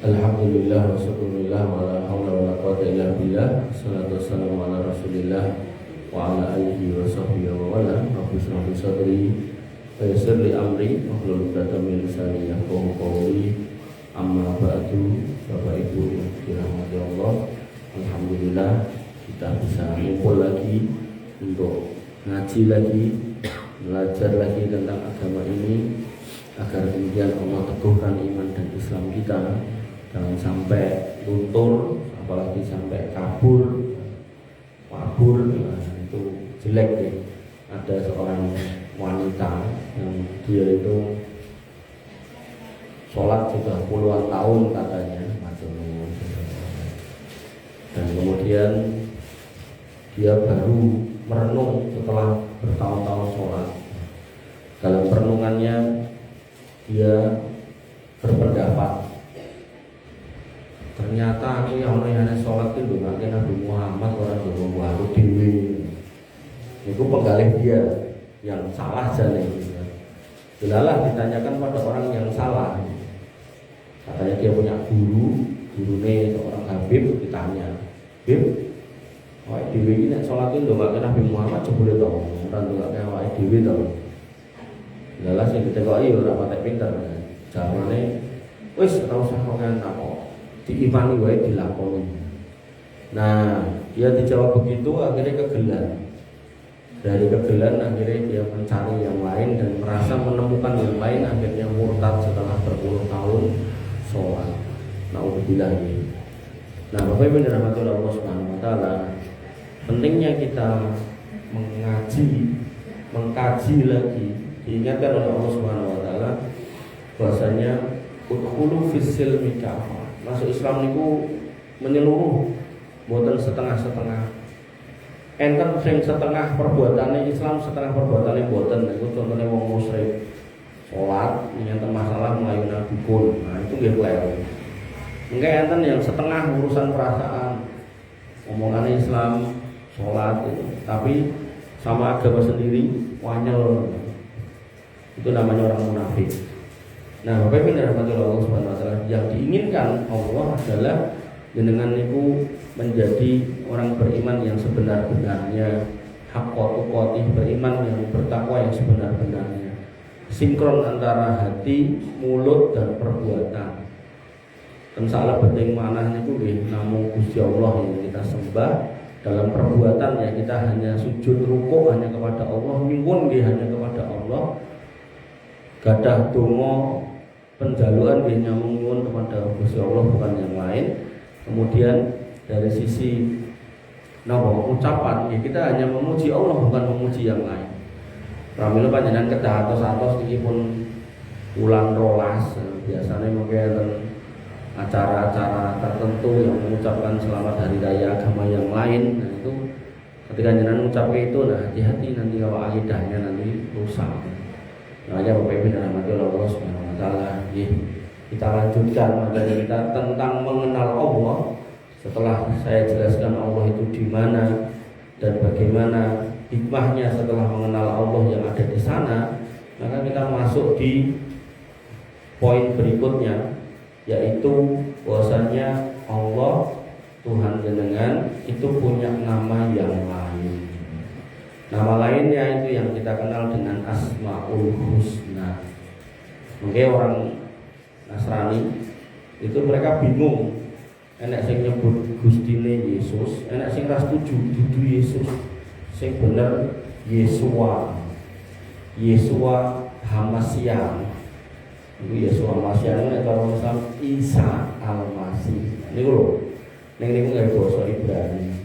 Alhamdulillah wa syukurillah wa la hawla wa la quwwata illa billah. Wassalatu wassalamu ala Rasulillah wa ala alihi wa sahbihi wa wala. Rabbi shrah li sadri wa yassir li amri wahlul 'uqdatam min lisani yafqahu qawli. Amma ba'du. Bapak Ibu yang dirahmati Allah, alhamdulillah kita bisa ngumpul lagi untuk ngaji lagi, belajar lagi tentang agama ini, agar kemudian Allah teguhkan iman dan Islam kita. Jangan sampai luntur, apalagi sampai kabur, nah, itu jelek deh. Ada seorang wanita yang dia itu sholat sudah puluhan tahun katanya, dan kemudian dia baru merenung setelah bertahun-tahun sholat. Dalam perenungannya dia berpendapat, ternyata aku yang hanya sholat itu nggak Nabi Muhammad orang yang baru dewi. Itu penggalih dia yang salah jalan itu. Jelalah ditanyakan pada orang yang salah. Katanya dia punya gurunya seorang Habib, ditanya, Habib, awake dhewe iki nek salat itu nggak Nabi Muhammad jebule to, ora nggak awake dhewe to. Jelalah sing ditekoki ora patek pinter. Jawabane wis ora usah kok apa. Diimani wae dilakoni. Nah, dia dijawab begitu akhirnya kegelan. Dari kegelan akhirnya dia mencari yang lain dan merasa menemukan yang lain, akhirnya murtad setelah berpuluh tahun sholat. Nauzubillah. Nah, Bapak Ibu dirahmati Allah Subhanahu wa taala, pentingnya kita mengkaji lagi. Diingatkan oleh Allah Subhanahu wa taala bahwasanya udkhulu fis silmi kafah. Masuk Islam niku menyeluruh, bukan setengah-setengah. Enten sing setengah perbuatannya Islam, setengah perbuatannya boten. Itu contohnya wong musyrik sholat, nyenten masalah melayuna dukun. Nah itu nggih kleru. Enggak enten yang setengah urusan perasaan, omongannya Islam, sholat itu, tapi sama agama sendiri wanyel. Itu namanya orang munafik. Nah, Bapak Ibu dirahmati Allah Subhanahu wa taala, yang diinginkan Allah adalah jenengan niku menjadi orang beriman yang sebenar-benarnya, haqqo tuqatih, beriman yang bertakwa yang sebenar-benarnya. Sinkron antara hati, mulut dan perbuatan. Dan salah penting manah niku nggih namung Gusti Allah yang kita sembah. Dalam perbuatan ya kita hanya sujud rukuk hanya kepada Allah, nyuwun nggih hanya kepada Allah. Gadah donga penjaluan nggih nyamung nyuwun kepada Gusti Allah bukan yang lain. Kemudian dari sisi ucapan ya kita hanya memuji Allah bukan memuji yang lain. Pramila panjenengan kedah atos-atos iki pun wulan rolas biasanya mungkin acara-acara tertentu yang mengucapkan selamat hari raya agama yang lain. Nah itu ketika jenengan mengucapkan itu, nah hati-hati nanti kalau akidahnya nanti rusak. Makanya Bapak Ibu dirahmati Allah Subhanahu wa taala, kita lanjutkan materi kita tentang mengenal Allah. Setelah saya jelaskan Allah itu di mana dan bagaimana hikmahnya setelah mengenal Allah yang ada di sana, maka kita masuk di poin berikutnya, yaitu bahwasanya Allah Tuhan jenengan itu punya nama yang lain. Nama lainnya itu yang kita kenal dengan Asmaul Husna. Mungkin orang Nasrani itu mereka bingung. Enak sing nyebut Gustine Yesus, enak sing ras setuju dudu Yesus. Sing bener Yesua. Yesua Hamasyah. Itu Yesua Hamasyah nek cara Islam Isa Al-Masih. Niku lho. Ning niku nggih basa Ibrani.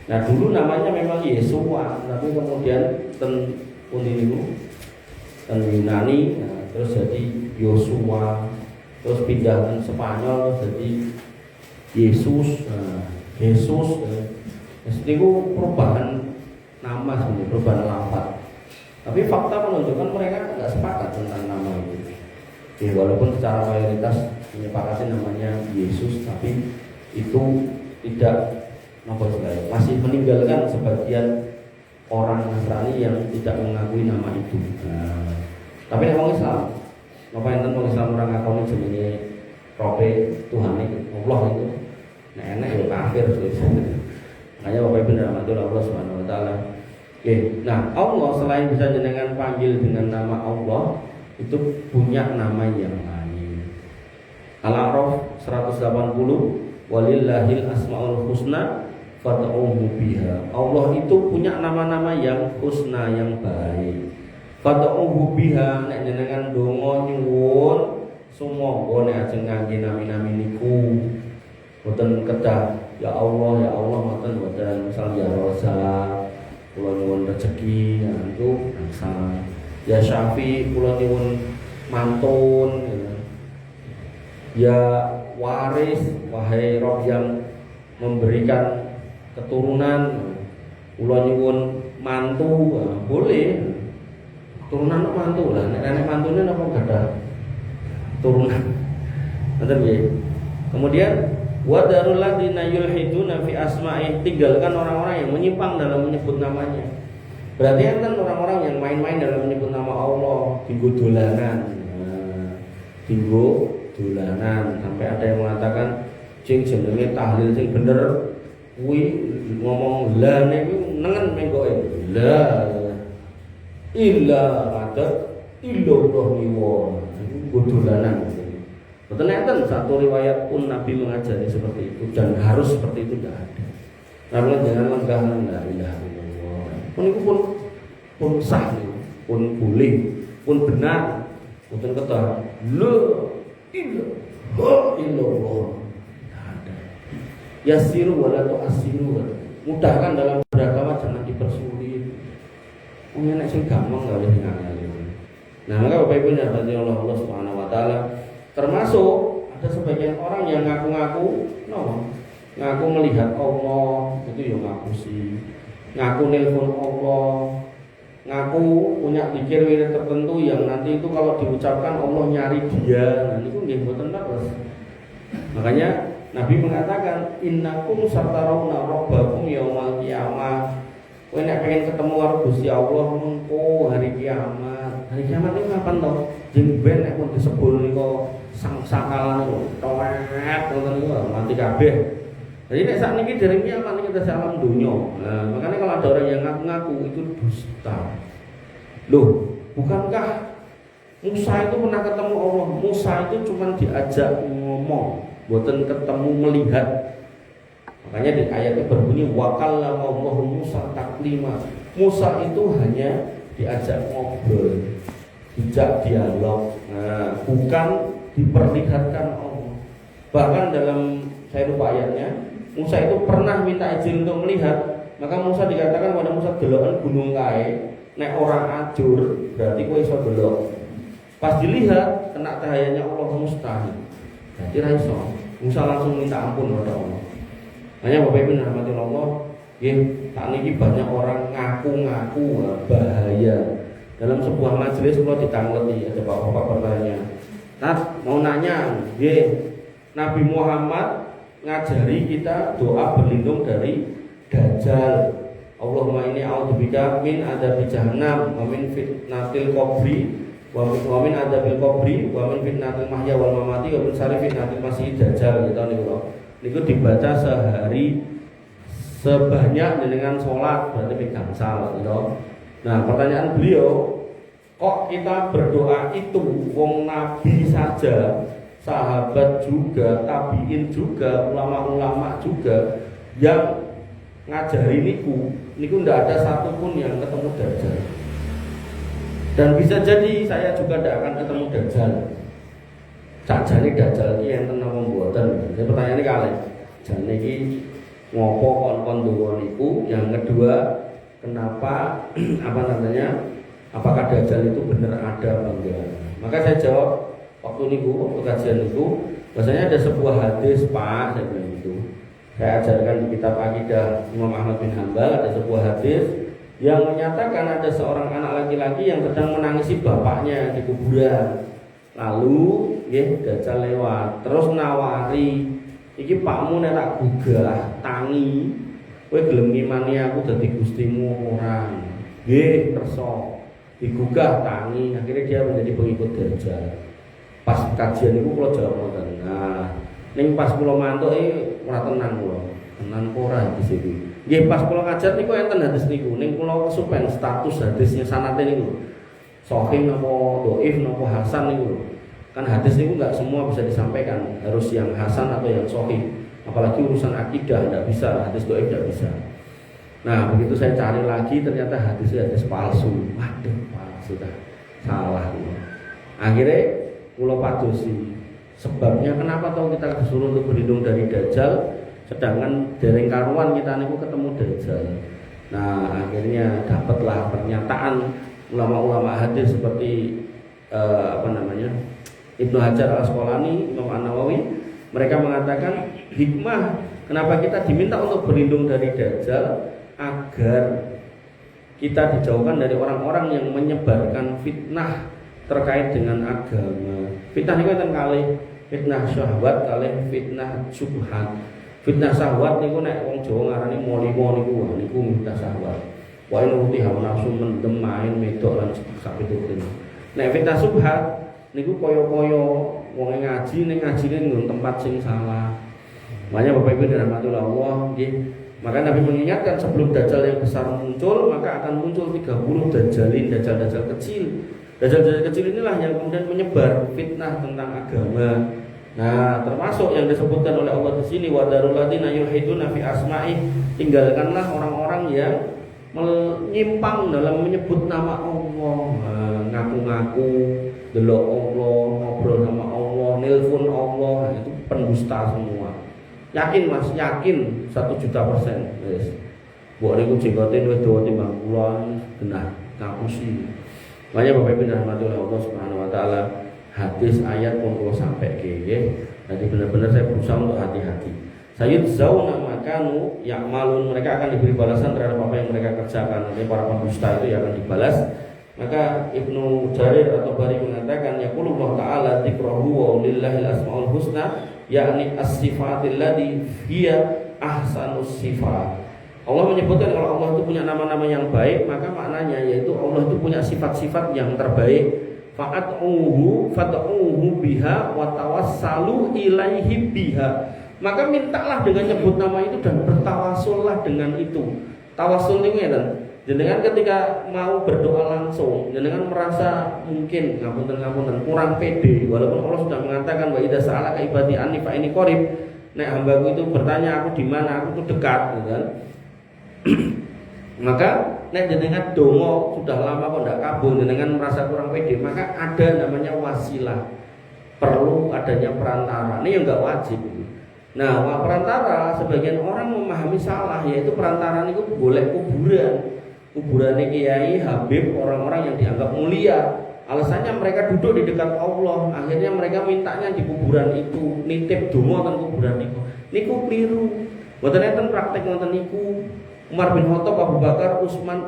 Nah dulu namanya memang Yesua, tapi kemudian ten Yunani, nah, terus jadi Yosua, terus pindah ke Spanyol jadi Yesus, Yesus. Itu perubahan nama sebenarnya, perubahan lafaz. Tapi fakta menunjukkan mereka nggak sepakat tentang nama itu. Ya, walaupun secara mayoritas menyepakati namanya Yesus, tapi itu tidak masih meninggalkan sebagian orang Nasrani yang tidak mengakui nama itu. Nah, tapi orang Islam, apa yang tentang Islam orang ngakoni jenenge rope Tuhan itu Allah itu enak ya kafir makanya Bapak Ibu rahmatullah Allah Subhanahu wa taala. Nah, Allah selain bisa jenengan panggil dengan nama Allah, itu punya nama yang lain. Al-A'raf 180, walillahil asmaul husna fad'uhu biha. Allah itu punya nama-nama yang husna, yang baik. Fad'uhu biha, nek jenengan donga nyuwun sumangga nek ajeng ngangge nami-nami niku boten kedah ya Allah mboten misal ya Raza kula nyuwun rezeki itu bangsa ya Syafi kula nyuwun mantun ya waris wahai roh yang memberikan keturunan kula nyuwun mantu boleh turunan mantu lah nek mantune napa gadah turunan ngoten nggih. Kemudian wadarul ladzina yulhiduna fi asma'i, tinggalkan orang-orang yang menyimpang dalam menyebut namanya. Berarti kan orang-orang yang main-main dalam menyebut nama Allah, tinggu dolanan. Tinggu dolanan sampai ada yang mengatakan sing jenenge tahlil sing bener kuwi ngomong la niku nengen mengkoe. La illa qadat illallah niwa. Iku dolanan. Betul enten satu riwayat pun Nabi mengajari seperti itu dan harus seperti itu tidak ada. Namun jangan lenggah la ilaha illallah. Itu pun sah, pun boleh, pun benar. Betul kata la ilaha illallah. Tidak ada. Yasiru wala tu'asiru. Mudahkan dalam beragama, jangan dipersulit. Nek sing gampang enggak boleh ngangel. Nah, maka Bapak Ibu yang Allah Subhanahu wa taala, termasuk ada sebagian orang yang ngaku-ngaku ngaku melihat Allah, itu ya ngaku sih. Ngaku nelpon Allah, ngaku punya zikir wirid tertentu yang nanti itu kalau diucapkan Allah nyari dia. Nah, itu nggih mboten terus. Makanya Nabi mengatakan innakum satarawna rabbakum yaumal qiyamah. Kowe nek pengen ketemu karo Gusti Allah mengko hari kiamat. Hari kiamat itu kapan to? Jeng ben nek pun disebul niku sang-sakalan niku towet ngoten niku mati kabeh. Jadi nek sakniki dereng kiamat niki kita alam dunya. Nah, makanya kalau ada orang yang ngaku-ngaku itu dusta. Loh, bukankah Musa itu pernah ketemu Allah? Musa itu cuma diajak ngomong, boten ketemu melihat. Makanya di ayatnya berbunyi wakallama Allahu Musa taklima. Musa itu hanya diajak ngobrol, dijak dialog, bukan diperlihatkan Allah. Bahkan dalam saya lupa ayatnya, Musa itu pernah minta izin untuk melihat, maka Musa dikatakan pada Musa delokan gunung kae, nek orang ajur berarti kowe iso delok. Pas dilihat kena cahayanya Allah mustahil. Jadi ra iso. Musa langsung minta ampun kepada Allah. Hanya Bapak Ibu rahmatillah Allah, tak niki banyak orang ngaku-ngaku bahaya. Dalam sebuah majelis kalau ditangleti ada bapak-bapak bertanya, mau nanya, Nabi Muhammad ngajari kita doa berlindung dari Dajjal. Allahumma inni a'udzubika min adzabi jahannam wa min fitnatil qabri wa min adzabil qabri wa min fitnatil mahya wal mamati wa min syarri fitnatil masih dajjal gitu niku. Niku dibaca sehari sebanyak dengan sholat berarti pegang sal gitu. Nah, pertanyaan beliau, kok kita berdoa itu wong nabi saja, sahabat juga, tabiin juga, ulama-ulama juga yang ngajari niku ndak ada satupun yang ketemu Dajjal. Dan bisa jadi saya juga tidak akan ketemu Dajjal. Sakjane Dajjal iki enten apa mboten? Jadi pertanyaane kalih. Jane iki ngopo kon-kon donga niku? Yang kedua, kenapa apakah Dajjal itu benar ada apa enggak? Maka saya jawab waktu kajian niku, bahasanya ada sebuah hadis Pak, saya bilang itu. Saya ajarkan di kitab Aqidah Imam Ahmad bin Hanbal ada sebuah hadis yang menyatakan ada seorang anak laki-laki yang sedang menangisi bapaknya di kuburan. Lalu Dajjal lewat terus nawari, iki pakmu nek tak gugah tangi kowe gelem ngimani aku dadi gustimu orang. Nggih kersa digugah tangi, akhirnya dia menjadi pengikut Dajjal. Pas kajian itu kula jawab ngoten. Nah, Ning pas kula mantuk ora tenang kula. Tenan ora hadis iki. Nggih pas kula ngajar niku enten hadis niku. Ning kula kesupen status hadisnya sanate niku. Sahih napa dhaif napa hasan niku. Kan hadis niku enggak semua bisa disampaikan, harus yang hasan atau yang sahih. Apalagi urusan akidah enggak bisa, hadis dhaif enggak bisa. Nah, begitu saya cari lagi ternyata hadisnya hadis palsu. Waduh, palsu dah. Salah. Akhirnya kula padosi. Sebabnya kenapa tahu kita disuruh untuk berlindung dari dajjal, sedangkan dereng karuan kita niku ketemu dajjal. Nah, akhirnya dapatlah pernyataan ulama-ulama hadis seperti Ibnu Hajar Al-Asqalani, Imam An-Nawawi. Mereka mengatakan hikmah kenapa kita diminta untuk berlindung dari dajjal agar kita dijauhkan dari orang-orang yang menyebarkan fitnah terkait dengan agama. Fitnah itu kan kali fitnah syahwat kali fitnah subhan. Fitnah syahwat niku nek wong Jawa ngarani molimo niku fitnah syahwat. Wae nuruti hawa nafsu mendem main medok lan sak pitutune. Nek fitnah subhan niku kaya-kaya wong ngaji ning ngajine nggon tempat sing salah. Makanya Bapak Ibu dirahmati Allah nggih. Maka Nabi mengingatkan sebelum dajjal yang besar muncul, maka akan muncul 30 dajjalin, dajjal kecil. Dajjal kecil inilah yang kemudian menyebar fitnah tentang agama. Nah, termasuk yang disebutkan oleh Allah di sini wadarul ladzina yulhiduna fi asma'i, tinggalkanlah orang-orang yang menyimpang dalam menyebut nama Allah, ngaku-ngaku delok Allah, ngobrol sama Allah, nelpon Allah, itu pendusta semua. Yakin Mas, yakin 1.000.000%. Wis. Mbok niku jenggote wis dawa timbang kula genah ngapusi. Makanya Bapak Ibu dirahmati oleh Allah Subhanahu wa taala, hadis ayat pun kula sampaikan nggih. Jadi benar-benar saya berusaha untuk hati-hati. Sayudzawna makanu ya'malun, mereka akan diberi balasan terhadap apa yang mereka kerjakan. Nanti para pendusta itu akan dibalas. Maka Ibnu Jarir atau Bari mengatakan yaqulullah ta'ala dzikrahu wa lillahil asmaul husna yakni as-sifatil ladzi hiya ahsanus sifat. Allah menyebutkan kalau Allah itu punya nama-nama yang baik, maka maknanya yaitu Allah itu punya sifat-sifat yang terbaik. Fa'atuhu biha wa tawassalu ilaihi biha. Maka mintalah dengan nyebut nama itu dan bertawasullah dengan itu. Tawasul niku ngeten. Jenengan ketika mau berdoa langsung, jenengan merasa mungkin ngapunten kurang pede, walaupun Allah sudah mengatakan wa idza sa'alaka ibadi anni fa inni qarib. Nek hambaku itu bertanya aku di mana, aku itu dekat, gitu kan. Maka nek jenengan dongo sudah lama kok ndak kabul, jenengan merasa kurang pede, maka ada namanya wasilah. Perlu adanya perantara. Ini yang enggak wajib. Nah, perantara sebagian orang memahami salah, yaitu perantara itu boleh kuburan kiai, habib, orang-orang yang dianggap mulia. Alasannya mereka duduk di dekat Allah, akhirnya mereka mintanya di kuburan itu, nitip donga teng kuburan itu. Niku keliru. Mboten enten praktek ngoten niku. Umar bin Khattab, Abu Bakar, Utsman,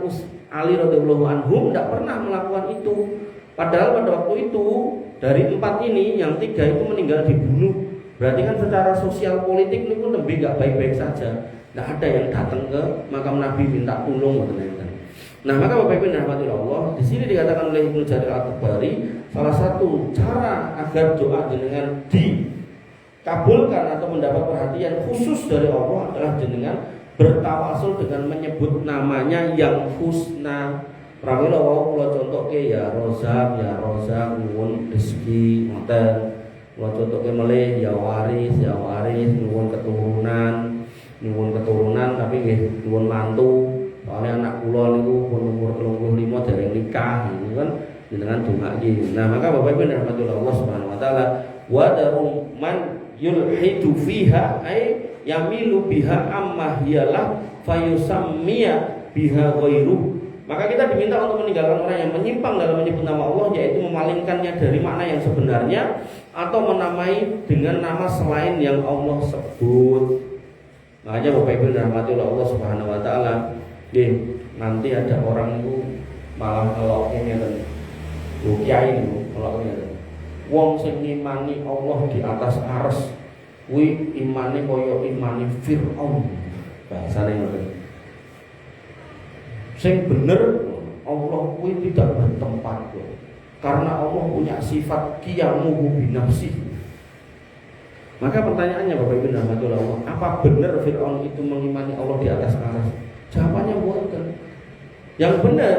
Ali radhiyallahu anhum tidak pernah melakukan itu. Padahal pada waktu itu dari 4 ini yang 3 itu meninggal dibunuh. Berarti kan secara sosial politik ini pun lebih gak baik-baik saja. Tidak ada yang datang ke makam Nabi minta tolong. Nah, maka Bapak Ibu dirahmati Allah, di sini dikatakan oleh Ibnu Jarir At-Tabari, salah satu cara agar doa jenengan dikabulkan atau mendapat perhatian khusus dari Allah adalah jenengan bertawasul dengan menyebut namanya yang husna. Pramila wau kula contohke ya Rozak, nuwun rezeki ngoten. Kula contohke melih ya waris, nuwun keturunan tapi nggih nuwun mantu. Soalnya anak kula niku pun umur 35 dereng nikah, gitu kan jenengan dongake. Nah, maka Bapak Ibu rahmati Allah Subhanahu wa taala, wa darum man yulhidu fiha ay yamilu biha amma hiyalah fayusammiya biha ghairu. Maka kita diminta untuk meninggalkan orang yang menyimpang dalam menyebut nama Allah, yaitu memalingkannya dari makna yang sebenarnya atau menamai dengan nama selain yang Allah sebut. Makanya Bapak Ibu dirahmati oleh Allah Subhanahu wa taala, nanti ada orang itu malah ngeloknya dan kiai itu ngeloknya. Wong sing ngimani Allah di atas arsy, kuwi imane kaya imane Firaun. Bahasane ngoten. Sing bener Allah kuwi tidak bertempat kok. Karena Allah punya sifat qiyamuhu binafsi. Maka pertanyaannya Bapak Ibu rahmatullah, apa benar Fir'aun itu mengimani Allah di atas aras? Jawabannya bukan. Yang benar,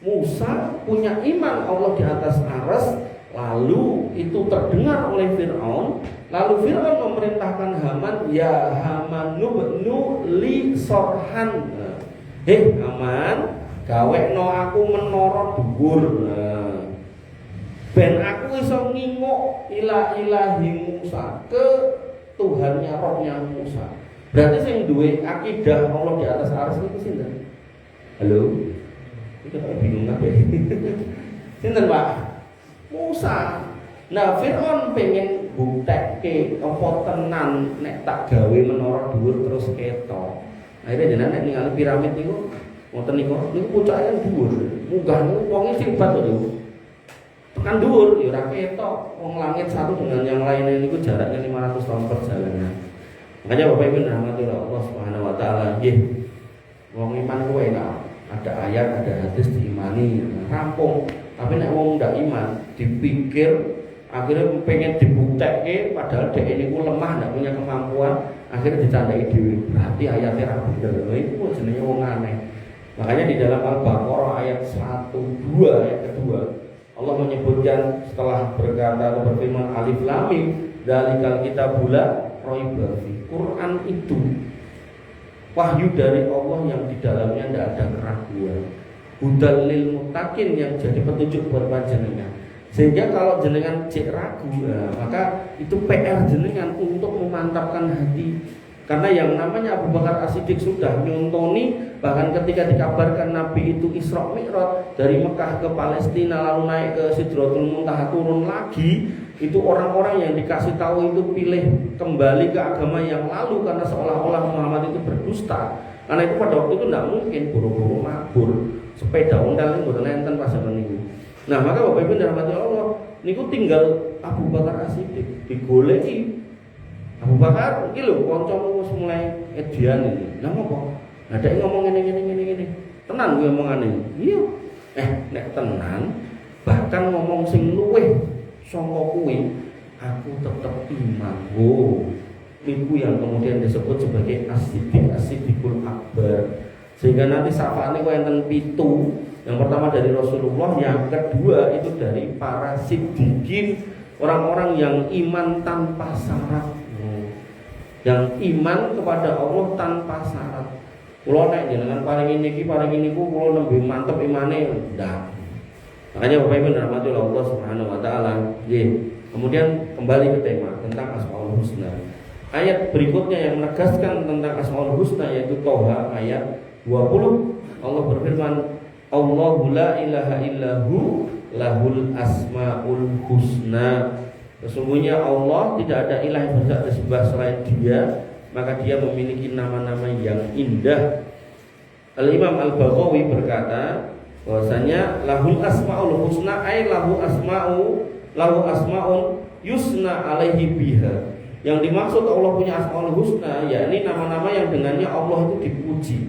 Musa punya iman Allah di atas aras, lalu itu terdengar oleh Fir'aun, lalu Fir'aun memerintahkan Haman, ya Haman nubnu li sorhan. Hei Haman, gawekno aku menara dhuwur. Ben aku iso nginguk ilahi Musa, ke Tuhannya rohnya Musa. Berarti sing duwe akidah Allah di atas aras itu sinten? Halo? Kita bingung kabeh. Sinten, Pak? Musa. Nah, Fir'aun pengen buktekke apa tenan nek tak gawe menara dhuwur terus ketok. Akhirnya jenengan nek ningali piramid niku wonten niku puncake kan dhuwur. Munggah niku wonge sing bat lho. Tekan dhuwur ya ora ketok. Wong langit satu dengan yang lainnya niku jaraknya 500 tahun perjalanan. Makanya Bapak Ibu rahmatullah Allah Subhanahu wa taala, nggih. Wong iman kuwi enak. Ada ayat, ada hadis diimani, rampung. Tapi nek wong ndak iman, dipikir akhirnya pengen dibuktekke padahal dhek niku lemah, ndak punya kemampuan, akhirnya dicandai dhewe. Berarti ayatnya ra bener. Lha iku jenenge wong aneh. Makanya di dalam Al-Baqarah ayat 102 ayat kedua Allah menyebutkan setelah berkata atau berfirman alif lam mim dzalikal kitabul la raiba fi. Quran itu wahyu dari Allah yang di dalamnya tidak ada keraguan. Hudal lil muttaqin, yang jadi petunjuk buat panjenengan. Sehingga kalau jenengan cek ragu, maka itu PR jenengan untuk memantapkan hati. Karena yang namanya Abu Bakar As-Siddiq sudah nyontoni, bahkan ketika dikabarkan Nabi itu Isra Mi'raj dari Mekah ke Palestina lalu naik ke Sidratul Muntaha turun lagi, itu orang-orang yang dikasih tahu itu pilih kembali ke agama yang lalu karena seolah-olah Muhammad itu berdusta. Karena itu pada waktu itu tidak mungkin buru-buru mabur, sepeda ondal itu boten enten pas zaman niku. Nah, maka Bapak Ibu dirahmati Allah, niku tinggal Abu Bakar As-Siddiq digoleki. Abu Bakar iki lho kancamu wis mulai edian iki. Lah ngopo? Lah dhek ngomong ngene. Tenan kuwi omongane. Iya. Nek tenan bahkan ngomong sing luweh saka kuwi, aku tetep iman. Oh, itu yang kemudian disebut sebagai as-siddiqul akbar. Sehingga nanti syafaatnya kok enten 7. Yang pertama dari Rasulullah, yang kedua itu dari para siddiqin, orang-orang yang iman tanpa syarat. Yang iman kepada Allah tanpa syarat. Kulo nek jenengan paring ini niku kulo lebih mantep imane ndak. Makanya Bapak Ibu dirahmati Allah Subhanahu wa taala. Nggih. Kemudian kembali ke tema tentang Asmaul Husna. Ayat berikutnya yang menegaskan tentang Asmaul Husna yaitu Toha ayat 20. Allah berfirman, Allahu la ilaha illahu lahul asmaul husna. Sesungguhnya Allah tidak ada ilah yang berhak disembah selain Dia, maka Dia memiliki nama-nama yang indah. Al-Imam Al-Baghawi berkata bahwasanya lahul asmaul husna ay lahu asmaun yusna alaihi biha. Yang dimaksud Allah punya asmaul husna yakni nama-nama yang dengannya Allah itu dipuji.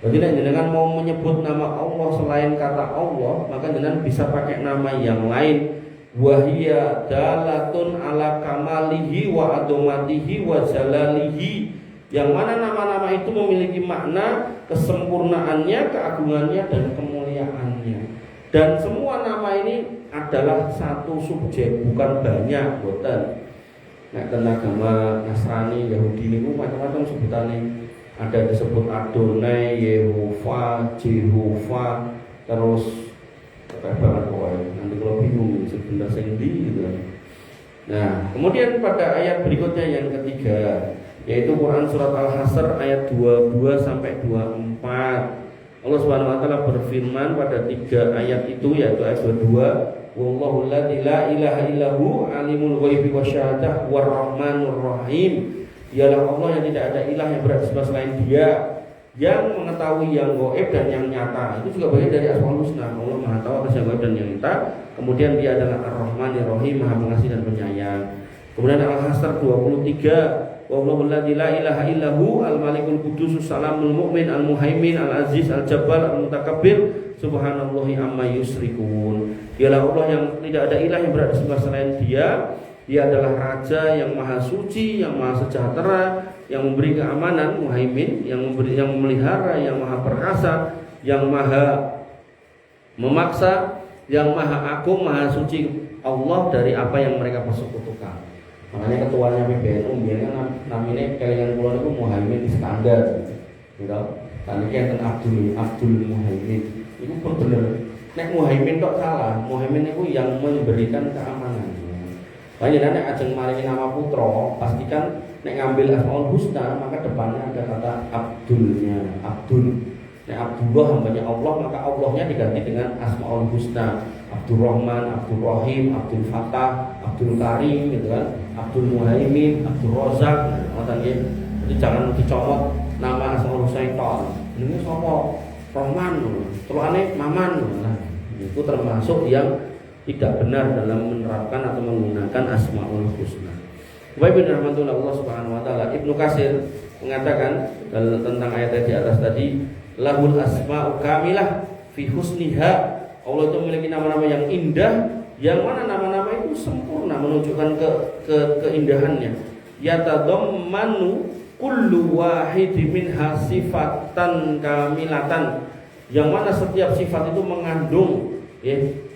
Jadi jenengan mau menyebut nama Allah selain kata Allah, maka jenengan bisa pakai nama yang lain. Wahia dalatun ala kamalihi wa adomatihi wa jalalihi, yang mana nama-nama itu memiliki makna kesempurnaannya, keagungannya dan kemuliaannya. Dan semua nama ini adalah satu subjek, bukan banyak, boten. Nah, tentang agama Nasrani, Yahudi ini macam-macam sebutannya. Ada disebut Adonai, Yehova, Jehovah, terus banget pokoknya. Nanti kalau bingung sebentar sendi gitu. Nah, kemudian pada ayat berikutnya yang ketiga, yaitu Quran surat Al-Hasr ayat 22 sampai 24. Allah Subhanahu wa taala berfirman pada 3 ayat itu, yaitu ayat 22, wallahu la ilaha illahu alimul ghaibi wasyahadah warrahmanur rahim. Dialah Allah yang tidak ada ilah yang berhak disembah selain Dia, yang mengetahui yang gaib dan yang nyata. Itu juga bagian dari Asmaul Husna. Allah Maha tahu atas yang gaib dan yang nyata. Kemudian Dia adalah Ar-Rahmanir Rahim, Maha pengasih dan penyayang. Kemudian Al-Hasr 23, wallahu la ilaha illahu al-malikul qudusus salamul mu'min al-muhaimin al-aziz al-jabbar al-mutakabbir subhanallahi amma yusyrikun. Dialah Allah yang tidak ada ilah yang berhak disembah selain Dia, Dia adalah raja yang maha suci, yang maha sejahtera, yang memberi keamanan, muhaimin, yang memelihara, yang maha perkasa, yang maha memaksa, yang maha agung, maha suci Allah dari apa yang mereka persekutukan. Makanya ketuanya PBNU biasanya namanya kelingan kula niku Muhaimin Iskandar. Gitu. Kan iki enten Abdul Muhaimin. Itu pun bener. Nek Muhaimin tok salah. Muhaimin itu yang memberikan keamanan. Makanya nek ajeng maringi nama putra, pastikan nek ngambil Asmaul Husna maka depannya ada kata Abdulnya, Abdul. Nek Abdullah hambanya Allah, maka Allahnya diganti dengan Asmaul Husna. Abdurrahman, Abdul Rahim, Abdul Fattah, Abdul Karim gitu kan, Abdul Muhaimin, Abdul Razak. Ngoten nggih. Jadi jangan dicomot nama Asmaul Husna itu. Jenenge sapa? Rahman, telukane Maman. Nah, itu termasuk yang tidak benar dalam menerapkan atau menggunakan Asmaul Husna. Bapak bin rahmatullah Allah Subhanahu wa taala, Ibnu Katsir mengatakan tentang ayat di atas tadi, lahul asma'u kamilah fi husniha. Allah itu memiliki nama-nama yang indah, yang mana nama-nama itu sempurna menunjukkan keindahannya. Yatadammanu kullu wahidin minha sifatan kamilatan, yang mana setiap sifat itu mengandung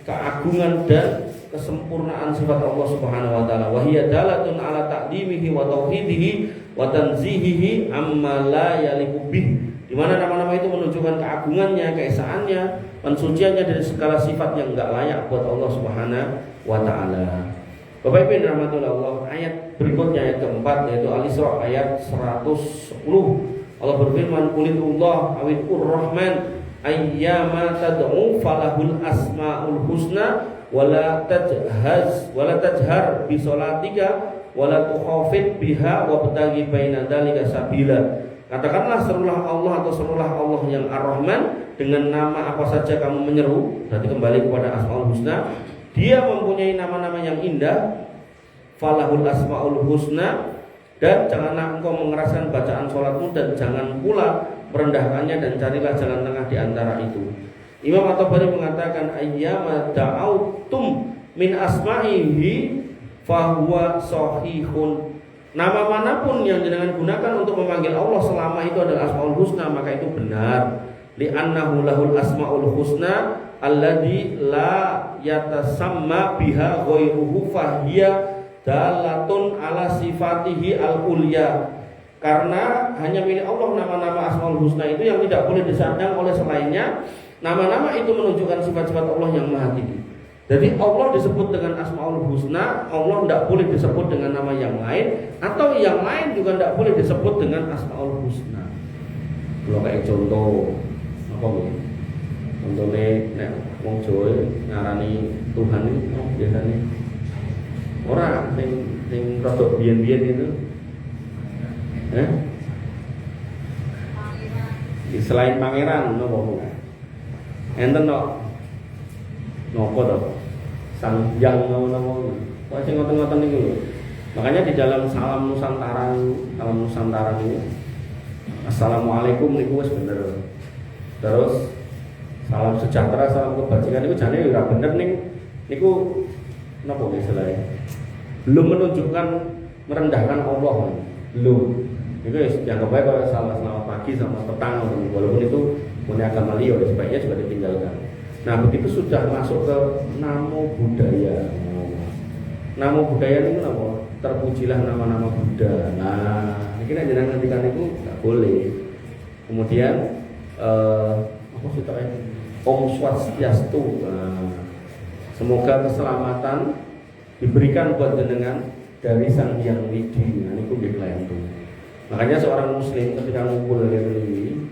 keagungan dan kesempurnaan sifat Allah Subhanahu wa taala. Wa hiya dalatun ala ta'dimihi wa tauhidihi wa tanzihihi amma la yaliqu bih. Di mana nama-nama itu menunjukkan keagungannya, keesaannya, pensuciannya dari segala sifat yang enggak layak buat Allah Subhanahu wa taala. Bapak Ibu rahmatullah Allah, ayat berikutnya ayat keempat yaitu Al-Isra ayat 110. Allah berfirman, "Qulillah awil rahman ayyama tad'u falahul asmaul husna wala tajhar bi sholatika wala tukhafid biha wabtaghi baina dzalika sabila." Katakanlah serulah Allah atau serulah Allah yang Ar-Rahman, dengan nama apa saja kamu menyeru, berarti kembali kepada Asmaul Husna. Dia mempunyai nama-nama yang indah, falahul asmaul husna, dan janganlah engkau mengeraskan bacaan sholatmu dan jangan pula merendahkannya, dan carilah jalan tengah di antara itu. Imam At-Tabari mengatakan ayyama da'autum min asma'ihi fahuwa sahihun. Nama manapun yang jenengan gunakan untuk memanggil Allah selama itu adalah Asmaul Husna, maka itu benar. Li'annahu lahul asmaul husna alladzi la yatasamma biha ghairuhu fahiya dalatun ala sifatihi al-ulya. Karena hanya milik Allah nama-nama Asmaul Husna itu yang tidak boleh disandang oleh selainnya. Nama-nama itu menunjukkan sifat-sifat Allah yang maha tinggi. Jadi Allah disebut dengan Asmaul Husna, Allah tidak boleh disebut dengan nama yang lain, atau yang lain juga tidak boleh disebut dengan Asmaul Husna. Kalau kayak contoh apa gitu? Contohnya nek wong Jawa ngarani Tuhan itu biasanya orang yang rodok biyen-biyen itu. Selain pangeran nopo? Enten no nopo to? Sang Hyang nopo. Kok sing ngoten-ngoten niku lho. Makanya di dalam salam Nusantara ini Assalamualaikum niku wis bener. Terus salam sejahtera, salam kebajikan niku jane ora bener niku napa istilahnya? Belum menunjukkan merendahkan Allah. Belum. Itu dianggap baik kalau selamat pagi, selamat petang, walaupun itu punya agama liya, sebaiknya juga ditinggalkan. Nah, begitu sudah masuk ke namo budaya. Namo budaya itu apa? Terpujilah nama-nama Buddha. Nah, ini nek jenengan ngendikan itu enggak boleh. Kemudian apa sih tadi? Om Swastiastu. Semoga keselamatan diberikan buat jenengan dari Sang Hyang Widi. Nah, niku nggih klentu. Makanya seorang muslim ketika ngumpul dari ini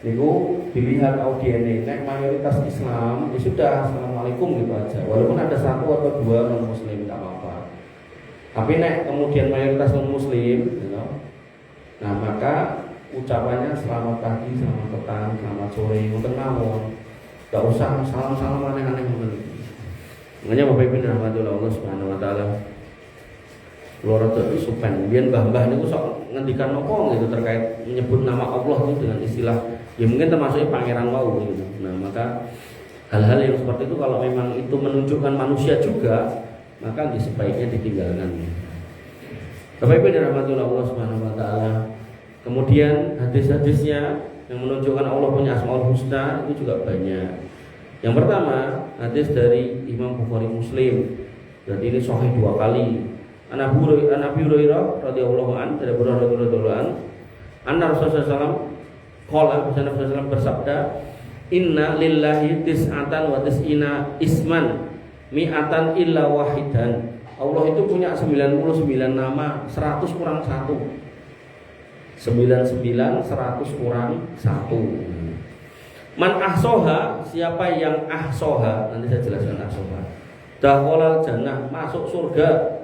niku dilihat audiennya, nek mayoritas Islam ya sudah Assalamualaikum gitu aja, walaupun ada satu atau dua non muslim tidak apa-apa. Tapi nek kemudian mayoritas non muslim gitu, nah maka ucapannya selamat pagi, selamat petang, selamat sore, ngoten mawon. Enggak usah salam-salam aneh-aneh ngoten. Makanya Bapak Ibu rahmatullah Allah Subhanahu wa taala. Loro itu supen, biar mbah-mbah niku sok ngendikan nopo gitu terkait menyebut nama Allah itu dengan istilah ya mungkin termasuknya pangeran wau gitu. Nah, maka hal-hal yang seperti itu kalau memang itu menunjukkan manusia juga, maka sebaiknya ditinggalkan. Bapak Ibu dirahmati Allah Subhanahu wa taala. Kemudian hadis-hadisnya yang menunjukkan Allah punya Asmaul Husna itu juga banyak. Yang pertama, hadis dari Imam Bukhari Muslim. Berarti ini sahih 2 kali. An Abi Hurairah radhiyallahu anhu, dari Abu Hurairah radhiyallahu anhu, anna Rasulullah sallallahu alaihi wasallam bersabda, "Inna lillahi tis'atan wa tis'ina isman, mi'atan illa wahidan." Allah itu punya 99 nama, 100 kurang 1. 99 100 kurang 1. Man ahsoha, siapa yang ahsoha, nanti saya jelaskan ahsoha. Dakhalal jannah, masuk surga.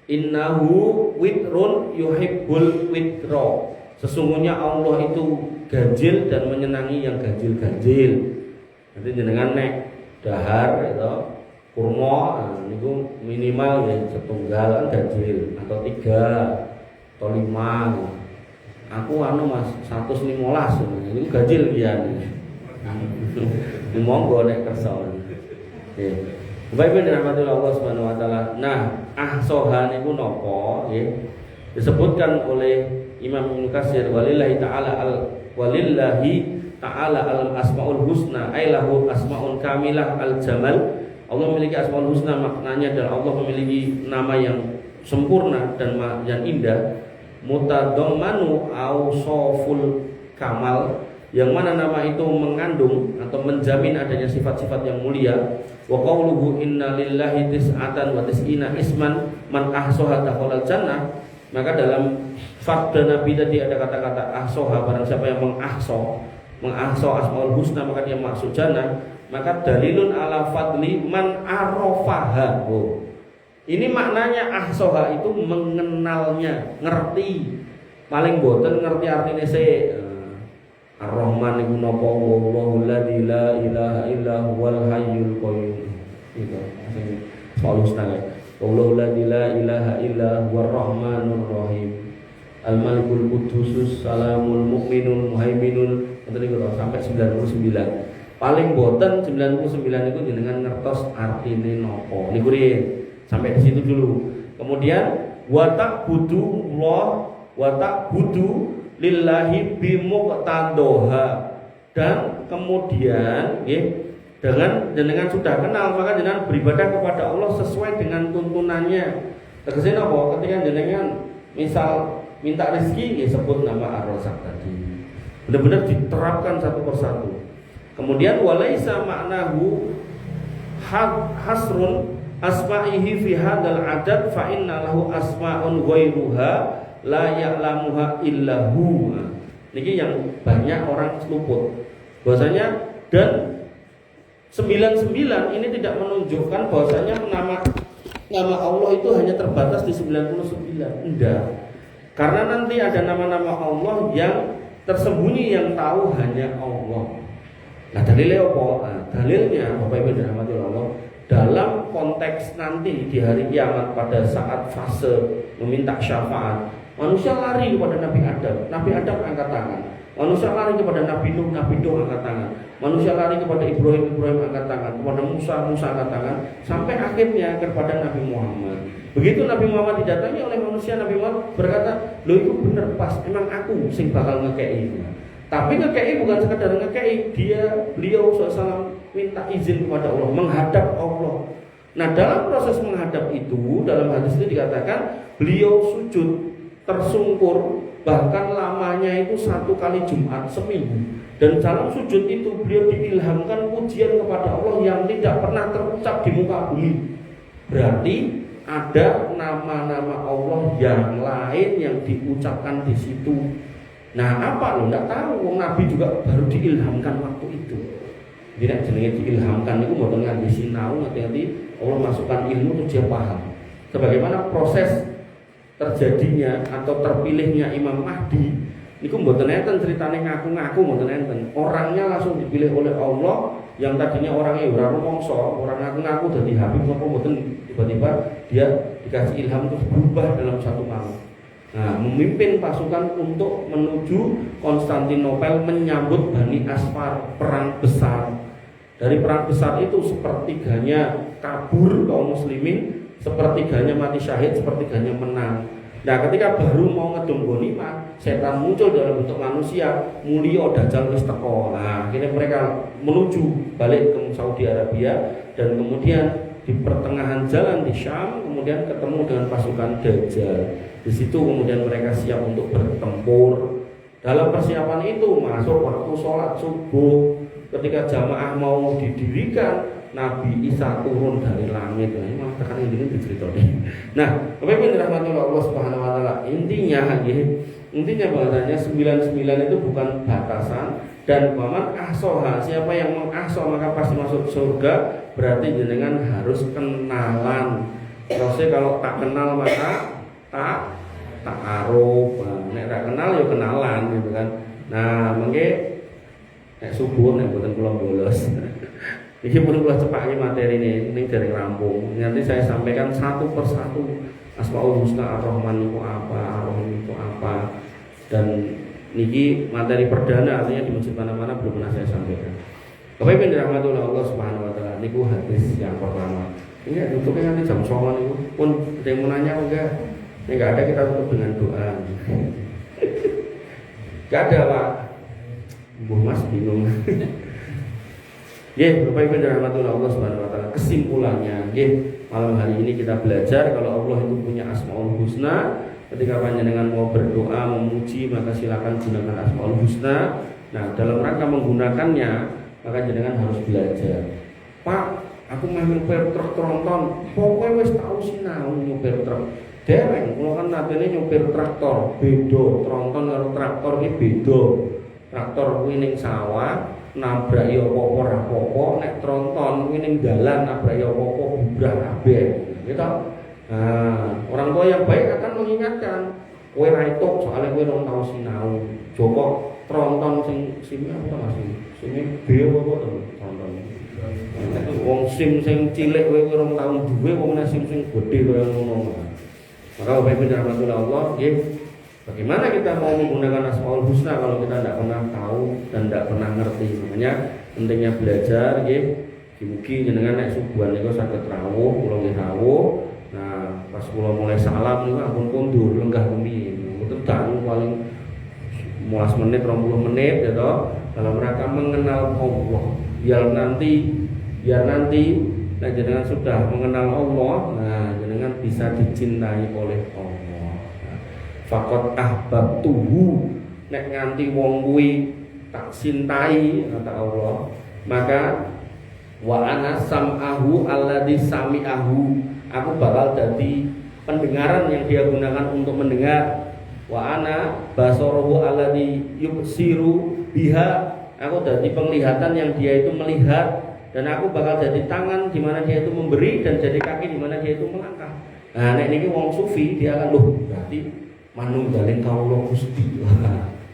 Innahu witrun yuhibbul witro. Sesungguhnya Allah itu ganjil dan menyenangi yang ganjil-ganjil. Nanti jenengan nek dahar itu kurma niku minimal ya setunggal kan ganjil, atau 3 atau 5. Aku Mas 115 niku ganjil pian. Monggo nek kersa. Nggih. Bapak Ibu dirahmati Allah Subhanahu wa taala. Nah, ahsoha niku napa nggih? Disebutkan oleh Imam Ibnu Katsir, walillahi ta'ala al asmaul husna, ay lahu asmaun kamilah al jamal. Allah memiliki Asmaul Husna, maknanya adalah Allah memiliki nama yang sempurna dan yang indah. Mutadammanu awsaful kamal, yang mana nama itu mengandung atau menjamin adanya sifat-sifat yang mulia. Wa qauluhu inna lillahi tis'atan wa tis'ina isman man ahsaha dakhalal jannah. Maka dalam sabda Nabi tadi ada kata-kata ahsaha, barang siapa yang mengahsa Asmaul Husna maka dia masuk jannah. Maka dalilun ala fadli man arafaha. Ini maknanya ahsoha itu mengenalnya, ngerti. Paling boten ngerti artinya Ar-Rahman iku napa, wallahu la ilaha illa huwal hayyul qayyum. Itu Paulus nang. Wallahu la ilaha illa huwar rahmanur rahim. Al-Malikul Qudusus Salamul Mukminul Muhaiminul sampai 99. Paling boten 99 itu jenengan ngertos artine nopo. Niku sampai di situ dulu. Kemudian wa ta'budu lillahi bimuqtadoha. Dan kemudian nggih, dengan jenengan sudah kenal maka jenengan beribadah kepada Allah sesuai dengan tuntunannya. Tegese napa? Ketika jenengan misal minta rezeki ya sebut nama Ar-Razzaq tadi. Benar-benar diterapkan satu persatu. Kemudian walaisa maknahu hasrun asma'ihi fi hadzal adad fa inna lahu asma'un ghairuha la ya'lamuha illa hu. Niki yang banyak orang luput. Bahwasanya dan 99 ini tidak menunjukkan bahwasanya nama Allah itu hanya terbatas di 99. Enggak. Karena nanti ada nama-nama Allah yang tersembunyi yang tahu hanya Allah. Nah dalilnya apa? Nah, dalilnya Bapak Ibu dirahmati Allah, dalam konteks nanti di hari kiamat pada saat fase meminta syafaat, manusia lari kepada Nabi Adam angkat tangan. Manusia lari kepada Nabi Nuh angkat tangan. Manusia lari kepada Ibrahim angkat tangan. Kepada Musa angkat tangan. Sampai akhirnya kepada Nabi Muhammad. Begitu Nabi Muhammad didatangi oleh manusia, Nabi Muhammad berkata, "Loh itu bener pas, emang aku sing bakal ngekei." Tapi ngekei bukan sekedar ngekei, beliau SAW minta izin kepada Allah, menghadap Allah. Nah dalam proses menghadap itu, dalam hadis itu dikatakan beliau sujud tersungkur, bahkan lamanya itu 1 kali Jumat seminggu. Dan dalam sujud itu beliau diilhamkan pujian kepada Allah yang tidak pernah terucap di muka bumi. Berarti ada nama-nama Allah yang lain yang diucapkan di situ. Nah apa lo nggak tahu, Nabi juga baru diilhamkan waktu itu. Tidak jenenge diilhamkan itu mboten nganggo sinau, ngerti-ngerti Allah masukkan ilmu itu dia paham. Sebagaimana proses terjadinya atau terpilihnya Imam Mahdi niku mboten enten ceritane ngaku-ngaku, mboten enten. Orangnya langsung dipilih oleh Allah yang tadinya orangnya ora rumangsa, orang ngaku-ngaku dadi habib napa mboten, tiba-tiba dia dikasih ilham terus berubah dalam satu malam. Nah, memimpin pasukan untuk menuju Konstantinopel menyambut Bani Asfar, perang besar. Dari perang besar itu sepertiganya kabur kaum muslimin, sepertiganya mati syahid, sepertiganya menang. Nah, ketika baru mau ngedum ghanimah, setan muncul dalam bentuk manusia, mulia dajjal wis teko. Nah, akhirnya mereka menuju balik ke Saudi Arabia dan kemudian di pertengahan jalan di Syam kemudian ketemu dengan pasukan Dajjal. Di situ kemudian mereka siap untuk bertempur. Dalam persiapan itu masuk waktu sholat subuh. Ketika jamaah mau didirikan, Nabi Isa turun dari langit. Nah, ini malah tekan ini diceritoni. Nah, Bapak dirahmati Allah Subhanahu wa taala. Intinya bahasanya 99 itu bukan batasan dan waman ahsoha, siapa yang mengahsoh maka pasti masuk surga. Berarti jenengan harus kenalan. Terusnya kalau tak kenal maka tak aruf. Nek tak kenal ya kenalan gitu kan. Nah, mengke nek subuh nek mboten kula bolos. Iki pun kula cepake materi ini dari rampung. Nanti saya sampaikan satu persatu. Asmaul Husna Ar-Rahman itu apa, Ar-Rahim itu apa. Dan niki materi perdana artinya di masjid mana-mana belum pernah saya sampaikan. Bapak Ibu dirahmati oleh Allah Subhanahu wa taala. Niku hadis yang pertama. Ini tutupnya nanti jam 9 itu. Pun ada yang mau nanya enggak? Enggak ada, kita tutup dengan doa. Enggak ada, Pak. Bu Mas bingung. Bapak Ibu dirahmati oleh Allah Subhanahu wa taala. Kesimpulannya, malam hari ini kita belajar kalau Allah itu punya Asmaul Husna. Ketika panjenengan mau berdoa, memuji, maka silakan gunakan Asmaul Husna. Nah, dalam rangka menggunakannya, maka jenengan harus belajar. Pak, aku mau nyopir truk tronton. Pokoknya wis tau sinau nyopir truk. Dereng, kula kan natene nyopir traktor, beda tronton karo traktor iki beda. Traktor kuwi ning sawah, nabrak ya apa-apa ora apa-apa, nek tronton kuwi ning dalan nabrak ya apa-apa bubrah kabeh. Gitu. Nah, orang tua yang baik akan mengingatkan, kowe ra etuk soalnya kowe ora tau sinau. Coba tronton sing apa masih? Sing B apa to tronton. Wong SIM sing cilik kowe ora tau duwe, wong SIM sing gedhe kaya ngono. Maka Bapak Ibu dirahmati Allah, bagaimana kita mau menggunakan Asmaul Husna kalau kita tidak pernah tahu dan tidak pernah ngerti. Makanya pentingnya belajar. Mugi jenengan nek subuhan niku saged rawuh, kula nggih rawuh. Nah, pas kula mulai salam niku ampun kondur lenggah kepiye. Mboten dangu paling 15 menit, 20 menit ya toh, dalam rangka mengenal Allah. Biar nanti nah jenengan sudah mengenal Allah, nah jenengan bisa dicintai oleh Allah. Faqat ahbabtuhu, nek nganti wong kuwi tak cintai kata Allah, maka wa ana sam'ahu alladzi sami'ahu, aku bakal jadi pendengaran yang dia gunakan untuk mendengar. Wa ana basaruhu alladzi yubsiru biha, aku jadi penglihatan yang dia itu melihat. Dan aku bakal jadi tangan di mana dia itu memberi dan jadi kaki di mana dia itu melangkah. Nah, nek niki wong sufi dia akan berarti manunggaling kawula Gusti.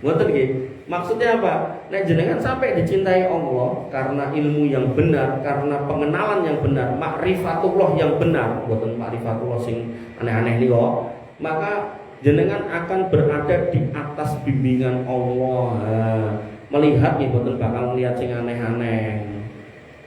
Ngoten nggih. Maksudnya apa? Nek jenengan sampai dicintai Allah karena ilmu yang benar, karena pengenalan yang benar, makrifatullah yang benar, mboten makrifatullah sing aneh-aneh niku, maka jenengan akan berada di atas bimbingan Allah. Nah, melihat nggih mboten bakal melihat sing aneh-aneh.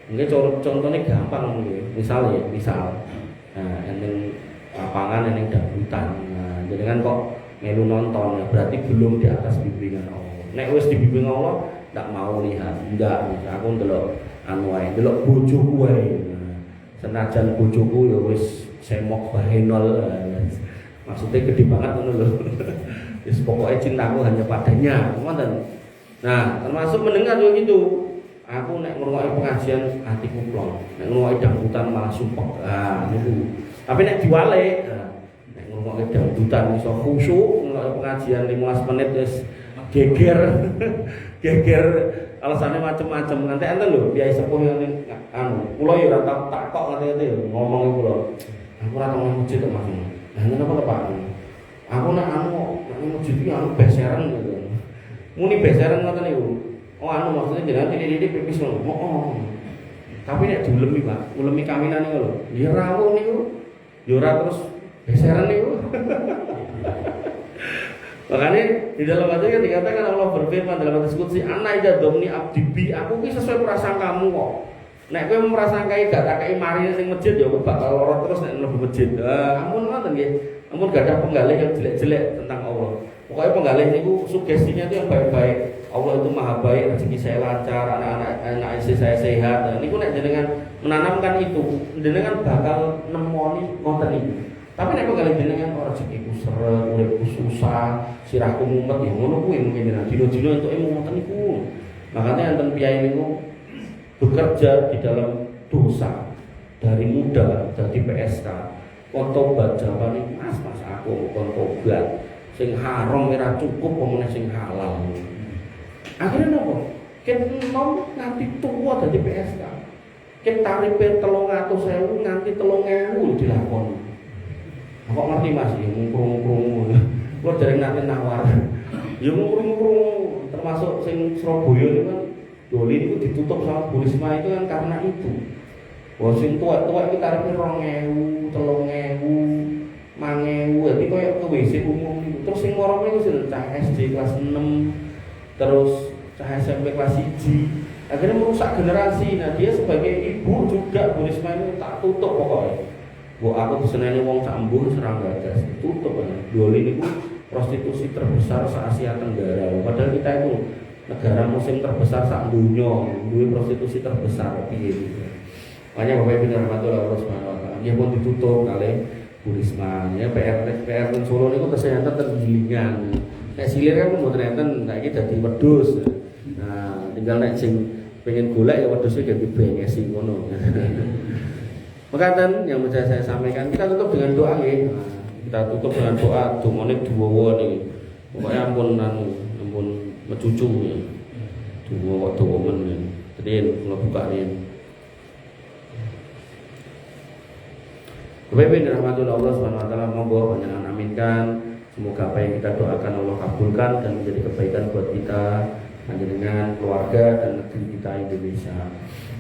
Mungkin contohnya gampang nih, misal, nah, yang lapangan, yang dangdutan, nah, jadi kan kok melu nonton, ya, berarti belum di atas bimbingan Allah. Nek wis dibimbing Allah, tak mau lihat, enggak, aku ndelok anu wae, ndelok bojoku wae. Nah, senajan bojoku ya wis semok bahenol, maksudnya gede banget ngono lho. Wis pokoknya cintaku hanya padanya, ngoten. Nah, termasuk mendengar juga gitu. Aku nek ngrungokke pengajian atiku plong, nek ngrungokke dangdutan malah sumpek. Ah niku. Tapi nek diwale, nek ngrungokke dangdutan iso khusyuk, ngrungokke pengajian 15 menit wis geger. Geger alasannya macam-macam. Nanti enten lho biaya sepuh yang anu, kula ya ora tak takok ngene-ngene ngomong kula. Aku ora tau masjid kok Mas. Lah napa Pak? Aku nek anu masjid iki anu beseran gitu. Muni beseran ngoten niku. Oh anu maksudnya jangan titik-titik pipis ngono. Oh. Tapi nek diulemi, Pak, ulemi kaminan niku lho. Ya rawuh niku. Ya ora terus beseran niku. Makanya di dalam hadis kan dikatakan Allah berfirman dalam hadis qudsi, "Ana idza dhamni abdi bi," aku ki sesuai prasangkamu kok. Nek kowe merasangkai gak tak kei mari sing masjid ya bakal lara terus nek mlebu masjid. Ampun ngoten nggih. Ampun gak ada penggalih yang jelek-jelek tentang Allah. Pokoknya penggalih niku sugestinya itu yang baik-baik. Allah itu maha baik, rezeki saya lancar, anak istri saya sehat. Nah, niku nek jenengan menanamkan itu, jenengan bakal nemoni ngoten niku. Tapi nek penggalih jenengan rezekiku seret, uripku susah, sirahku mumet ya ngono kuwi mungkin dina-dina entuke ngoten niku. Makanya enten piyai niku bekerja di dalam dosa dari muda jadi PSK kontobat jawaban mas aku kontobat sing haram ora cukup pemene sing halal akhirnya nopo ken nom nganti tua jadi PSK ken tarife 300.000 nganti 3.000 dilakoni kok ngerti mas ya ngurung-ngurung kula dereng nate nawar ya ngurung-ngurung termasuk sing Surabaya niku kan Doli itu ditutup sama Bu Risma itu kan karena itu. Wah sing tuwek-tuwek iki tarifnya 2.000, 3.000, 5.000. Dadi koyo ke WC umum niku. Terus sing morome iku sing cah SD kelas 6, terus cah SMP kelas 1. Akhirnya merusak generasi. Nah, dia sebagai ibu juga Bu Risma itu tak tutup pokoknya. Bu aku diseneni wong sak embur serang gagas. Tutup aja. Doli niku prostitusi terbesar se-Asia Tenggara. Padahal kita itu negara muslim terbesar sak dunia, duwe prostitusi terbesar piye gitu. Makanya Bapak Ibu rahmatullah Allah Subhanahu wa taala. Ya pun ditutup kali Bu Risma. Ya PR ten Solo niku kesehatan tergilingan. Nek silir kan mboten enten, saiki dadi wedhus. Nah, tinggal nek sing pengen golek ya wedhuse ganti bengesi ngono. Mekaten yang bisa saya sampaikan, kita tutup dengan doa nggih. Kita tutup dengan doa, dumane duwowo niki. Pokoke ampun mencucu ya. Dua waktu momen ya. Jadi kalau buka ini. Bapak Ibu rahmatullah Allah Subhanahu wa taala, monggo panjenengan aminkan. Semoga apa yang kita doakan Allah kabulkan dan menjadi kebaikan buat kita, panjenengan, keluarga dan negeri kita Indonesia.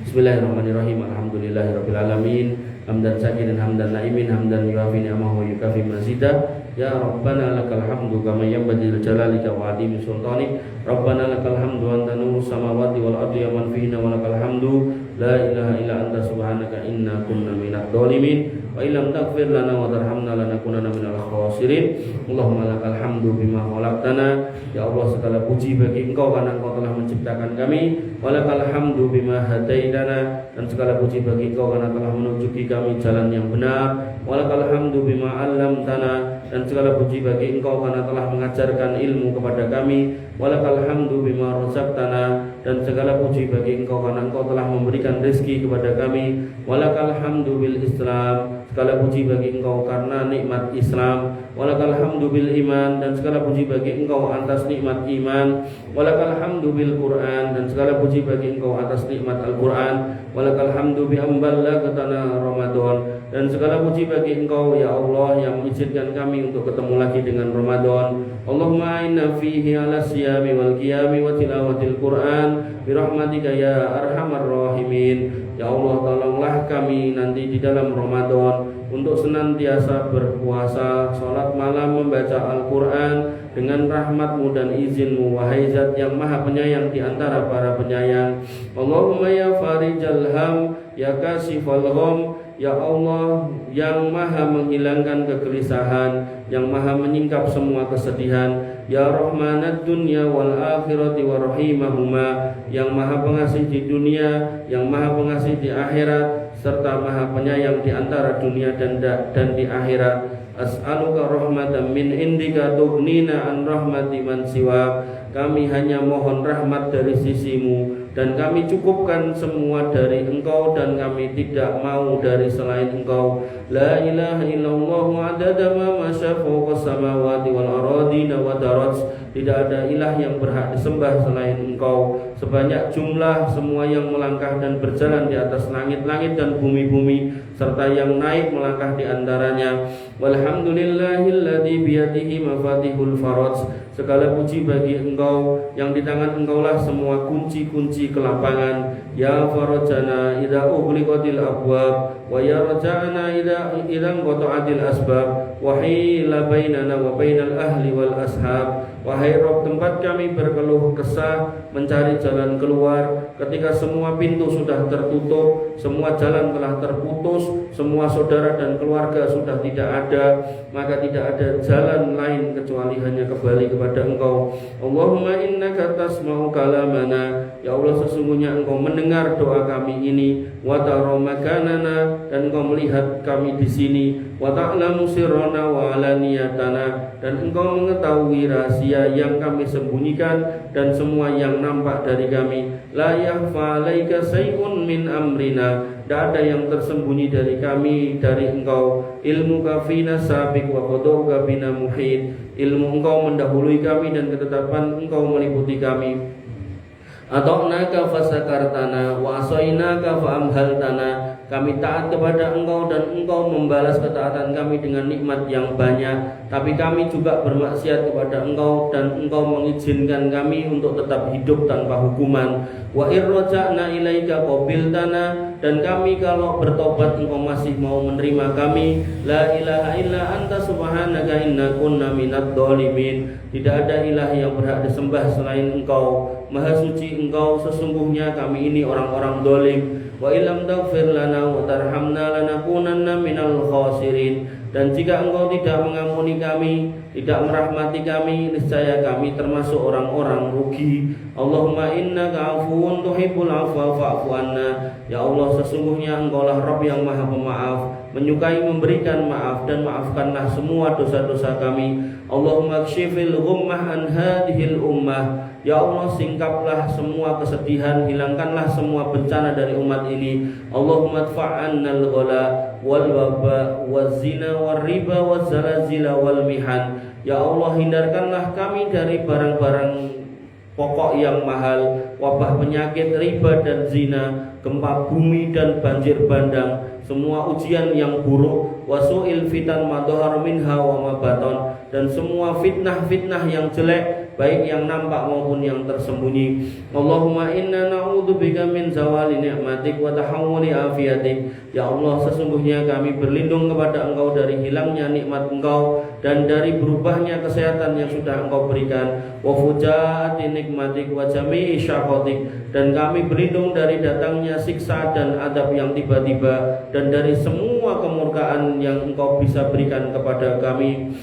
Bismillahirrahmanirrahim. Alhamdulillahirabbil alamin. Hamdan syakirin hamdan naimin hamdan yuwafi ni'amahu wa yukafi mazidah. Ya Rabbana lakal hamdu kama yanbaghi li jalalika wa 'azimi sultanik. Rabbana lakal hamdu anta nurus samawati wal ardi wa man fihinna wa lakal hamdu la ilaha illa anta subhanaka inna kunna minadh dhalimin. Wa illam taghfir lana wa tarhamna lanakunanna minal khasirin. Allahumma lakal hamdu bima khalaqtana. Ya Allah, segala puji bagi Engkau karena Engkau telah menciptakan kami. Wa lakal hamdu bima hadaitana, dan segala puji bagi Engkau karena telah menunjuki kami jalan yang benar. Wa lakal hamdu bima 'allamtana, dan segala puji bagi Engkau karena telah mengajarkan ilmu kepada kami. Walakal hamdu bima razaqtana, dan segala puji bagi Engkau karena Engkau telah memberikan rezeki kepada kami. Walakal hamdu bil Islam, segala puji bagi Engkau karena nikmat Islam. Walakal hamdu bil iman, dan segala puji bagi Engkau atas nikmat iman. Walakal hamdu bil Quran, dan segala puji bagi Engkau atas nikmat Al-Quran. Walakal hamdu bi ambalaghtana Ramadan, dan segala puji bagi Engkau ya Allah yang mengizinkan kami untuk ketemu lagi dengan Ramadan. Allahumma inna fihi ala siyami wal qiyami wa tilawatil Quran bi rahmatika ya arhamar rahimin. Ya Allah, tolonglah kami nanti di dalam Ramadan untuk senantiasa berpuasa, sholat malam, membaca Al-Quran dengan rahmat-Mu dan izin-Mu, wahai Zat yang maha penyayang di antara para penyayang. Allahumma ya farijal ham, ya kasifal gham, ya Allah yang maha menghilangkan kegelisahan, yang maha menyingkap semua kesedihan. Ya rahmanad dunya wal akhirati wa rahimahuma, yang maha pengasih di dunia, yang maha pengasih di akhirat, serta maha penyayang di antara dunia dan di akhirat. As'aluka rahmatan min indika tughnina an rahmati man siwa. Kami hanya mohon rahmat dari sisimu, dan kami cukupkan semua dari Engkau, dan kami tidak mau dari selain Engkau. La ilaha illallah adada ma masyafa samawati wal aradina wa daraj. Tidak ada ilah yang berhak disembah selain Engkau, sebanyak jumlah semua yang melangkah dan berjalan di atas langit-langit dan bumi-bumi, serta yang naik melangkah di antaranya. Walhamdulillahilladzi biyadihi mafatihul faraj. Segala puji bagi Engkau yang di tangan Engkaulah semua kunci-kunci kelapangan. Ya farajana idza ughliqatil abwab, wa ya raja'ana idza qata'atil asbab, wa hila bainana wa bainal ahli wal ashab. Wahai Wahai Rabb, tempat kami berkeluh kesah, mencari jalan keluar ketika semua pintu sudah tertutup, semua jalan telah terputus, semua saudara dan keluarga sudah tidak ada, maka tidak ada jalan lain kecuali hanya kembali kepada Engkau. Allahumma innaka tasma'u kalamana, ya Allah sesungguhnya Engkau mendengar doa kami ini, wa tara makanana, dan Engkau melihat kami di sini, wa ta'lamu sirrana wa alaniyatana, dan Engkau mengetahui rahasia yang kami sembunyikan dan semua yang nampak dari kami. La yakhfa 'alaika syai'un min amrina, tidak ada yang tersembunyi dari kami, dari Engkau. Ilmu kafina sabiq wa qadauka bina muhit, ilmu Engkau mendahului kami dan ketetapan Engkau meliputi kami. Ata'naka fasakartana wa asainaka faamhaltana, kami taat kepada Engkau dan Engkau membalas ketaatan kami dengan nikmat yang banyak, tapi kami juga bermaksiat kepada Engkau dan Engkau mengizinkan kami untuk tetap hidup tanpa hukuman. Wa irraja'na ilaika qabiltana, dan kami kalau bertobat Engkau masih mau menerima kami. La ilaha illa anta subhanaka inna kunna minadh dhalimin, tidak ada ilah yang berhak disembah selain Engkau, Maha suci Engkau, sesungguhnya kami ini orang-orang dolim. Wa illam taghfir lana wa tarhamna lanakunanna minal khasirin, dan jika Engkau tidak mengampuni kami, tidak merahmati kami, niscaya kami termasuk orang-orang rugi. Allahumma innaka afuwun tuhibbul afwa fa'fu anna, ya Allah sesungguhnya Engkaulah Rabb yang Maha Pemaaf, menyukai memberikan maaf, dan maafkanlah semua dosa-dosa kami. Allahumma kshifil ghummah an hadhil ummah, ya Allah singkaplah semua kesedihan, hilangkanlah semua bencana dari umat ini. Allahumma dfa'annal ghala wal waba waz zina wal riba waz zalazila wal mihan, ya Allah hindarkanlah kami dari barang-barang pokok yang mahal, wabah penyakit, riba dan zina, gempa bumi dan banjir bandang, semua ujian yang buruk, wasu'il fitan ma dhahara minha wa ma baton, dan semua fitnah-fitnah yang jelek, baik yang nampak maupun yang tersembunyi. Allahumma inna na'udzubika min zawali ni'matik wa tahawuli afiatik, ya Allah sesungguhnya kami berlindung kepada Engkau dari hilangnya nikmat Engkau dan dari berubahnya kesehatan yang sudah Engkau berikan. Wa fujaati nikmatik wa jami'i syaqatik, dan kami berlindung dari datangnya siksa dan adab yang tiba-tiba dan dari semua kemurkaan yang Engkau bisa berikan kepada kami.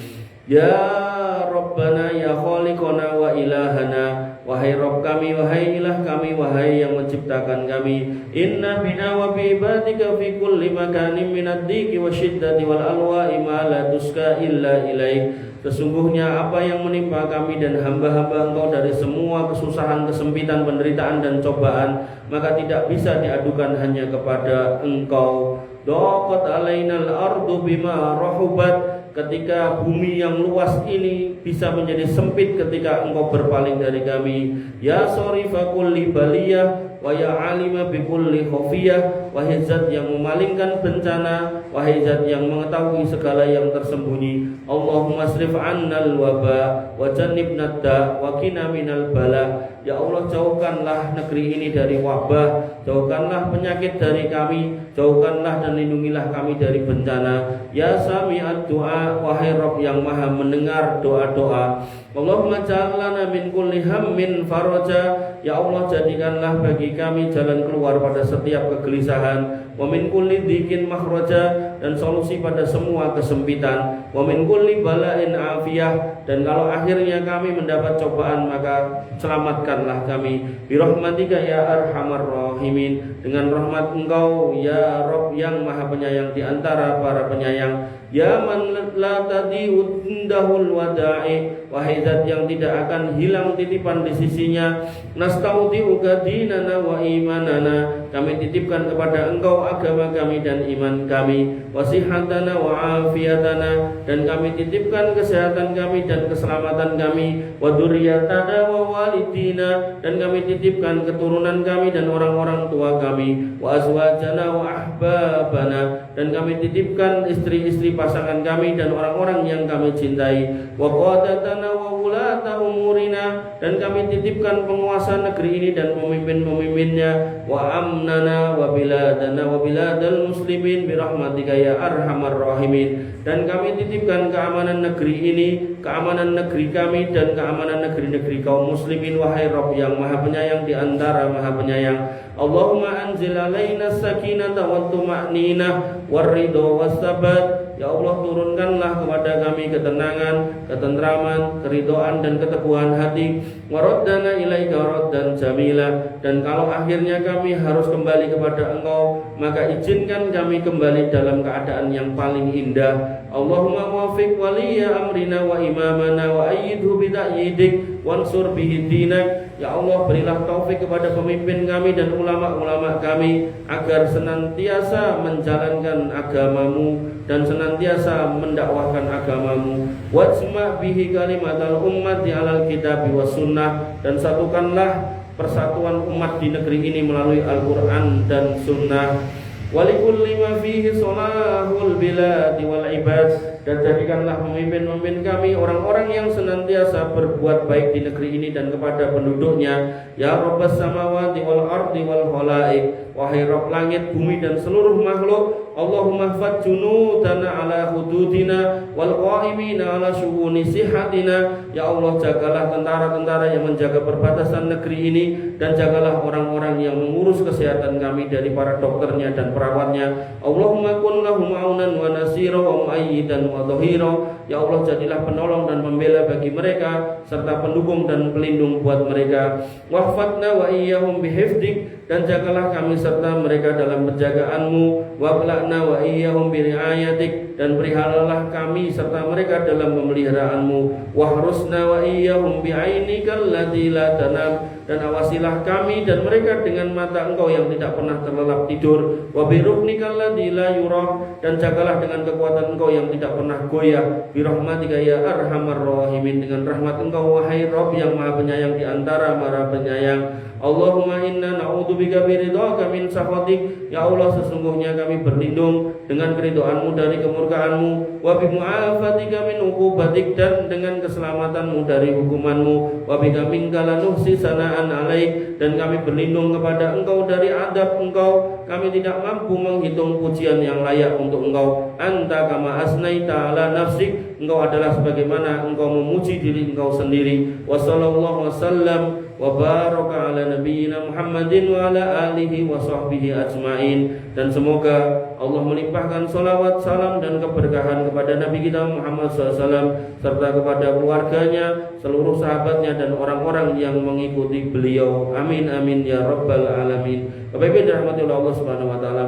Ya Rabbana ya khaliqana wa ilahana, wahai Rabb kami, wahai ilah kami, wahai yang menciptakan kami. Inna bina wa bi ibadika fi kulli makanin minad dhiqi wa syiddati wal alwa'i ma la tuska illa ilaik, sesungguhnya apa yang menimpa kami dan hamba-hamba Engkau dari semua kesusahan, kesempitan, penderitaan dan cobaan, maka tidak bisa diadukan hanya kepada Engkau. Daqat alainal ardu bima rahubat, ketika bumi yang luas ini bisa menjadi sempit ketika Engkau berpaling dari kami. Ya sorifa kulli baliyah wa ya alima bi kulli khafiyah, wahai zat yang memalingkan bencana, wahai zat yang mengetahui segala yang tersembunyi. Allahumma asrif annal waba wa jannibna da wa qina minal bala, ya Allah jauhkanlah negeri ini dari wabah, jauhkanlah penyakit dari kami, jauhkanlah dan lindungilah kami dari bencana. Ya sami'ad du'a, wahai Rabb yang maha mendengar doa-doa. Allahumma ja'alna min kulli hammin faraja, ya Allah jadikanlah bagi kami jalan keluar pada setiap kegelisahan. Wa min kulli dhikin makhraja, dan solusi pada semua kesempitan. Wa min kulli bala'in afiyah, dan kalau akhirnya kami mendapat cobaan maka selamatkanlah kami. Bi rahmatika ya arhamar rahimin, dengan rahmat Engkau ya Rabb yang maha penyayang di antara para penyayang. Ya man la tadi'u indahul wada'i, wahai zat yang tidak akan hilang titipan di sisinya. Nastaudi'uka dinana wa imanana, kami titipkan kepada Engkau agama kami dan iman kami. Wasihatana wa afiyatana, dan kami titipkan kesehatan kami dan keselamatan kami. Wa dzurriyyatana wa walidina, dan kami titipkan keturunan kami dan orang-orang tua kami. Wa azwajana wa ahbabana, dan kami titipkan istri-istri pasangan kami dan orang-orang yang kami cintai. Wa qadatana wa ulata umurina, dan kami titipkan penguasa negeri ini dan pemimpin-pemimpinnya, wa amnana wa biladana wa biladal muslimin birahmatika ya arhamar rahimin, dan kami titipkan keamanan negeri ini, keamanan negeri kami dan keamanan negeri-negeri kaum muslimin, wahai Rabb yang maha penyayang di antara maha penyayang. Allahumma anzil alaina sakinata wa tuma'ninah warridha wassabat. Ya Allah, turunkanlah kepada kami ketenangan, ketentraman, keridhaan dan keteguhan hati. Waraddana ilaika raddan jamila, dan kalau akhirnya kami harus kembali kepada Engkau, maka izinkan kami kembali dalam keadaan yang paling indah. Allahumma wafiq waliya amrina wa imamana wa ayyidhu bida'yidik wansur bihi dinak. Ya Allah, berilah taufik kepada pemimpin kami dan ulama-ulama kami agar senantiasa menjalankan agamamu dan senantiasa mendakwahkan agamamu. Wajma' bihi kalimatal ummati alal kitabi was sunnah, dan satukanlah persatuan umat di negeri ini melalui Al-Quran dan Sunnah. Walikulli ma fihi salahul biladi wal ibad, dan jadikanlah pemimpin-pemimpin kami orang-orang yang senantiasa berbuat baik di negeri ini dan kepada penduduknya. Ya Rabbas samawati wal ardi wal khalaik, wahai Rabb langit, bumi dan seluruh makhluk. Allahumma hfadz junudana ala hududina wal qaimina ala syu'uni sihatina. Ya Allah, jagalah tentara-tentara yang menjaga perbatasan negeri ini, dan jagalah orang-orang yang mengurus kesehatan kami dari para dokternya dan perawatnya. Allahumma kun lahum aunan wa nasira wa mu'ayyidan wa dhahira. Ya Allah, jadilah penolong dan pembela bagi mereka serta pendukung dan pelindung buat mereka. Wahfadna wa iyyahum bihifdik, dan jagalah kami serta mereka dalam penjagaanmu. Wabla'na wa iyyahum biriayatik, dan perihalalah kami serta mereka dalam pemeliharaanmu. Wahrusna wa iyyahum bi'ainikal lati la tanam, dan awasilah kami dan mereka dengan mata Engkau yang tidak pernah terlelap tidur. Wa biruknikal lati la yurah, dan jagalah dengan kekuatan Engkau yang tidak pernah goyah. Birahmatika ya arhamar rahimin, dengan rahmat Engkau wahai Rabb yang maha penyayang di antara maha penyayang. Allahumma inna na'udzubika biridhaka min sakhatik. Ya Allah, sesungguhnya kami berlindung dengan keridhaanmu dari kemurkaanmu. Wa bimu'afatika min uqubatik, dan dengan keselamatanmu dari hukumanmu. Wa bika minka la nuhsi sana'an alaik, dan kami berlindung kepada Engkau dari adab Engkau. Kami tidak mampu menghitung pujian yang layak untuk Engkau. Anta kama asnaita ala nafsik, Engkau adalah sebagaimana Engkau memuji diri Engkau sendiri. Wa sallallahu wasallam wa baraka ala nabiyyina Muhammadin wa ala alihi wa sahbihi ajmain. Dan semoga Allah melimpahkan salawat, salam dan keberkahan kepada Nabi kita Muhammad SAW serta kepada keluarganya, seluruh sahabatnya dan orang-orang yang mengikuti beliau. Amin amin ya rabbal alamin. Bapak Ibu dirahmati oleh Allah Subhanahu wa taala.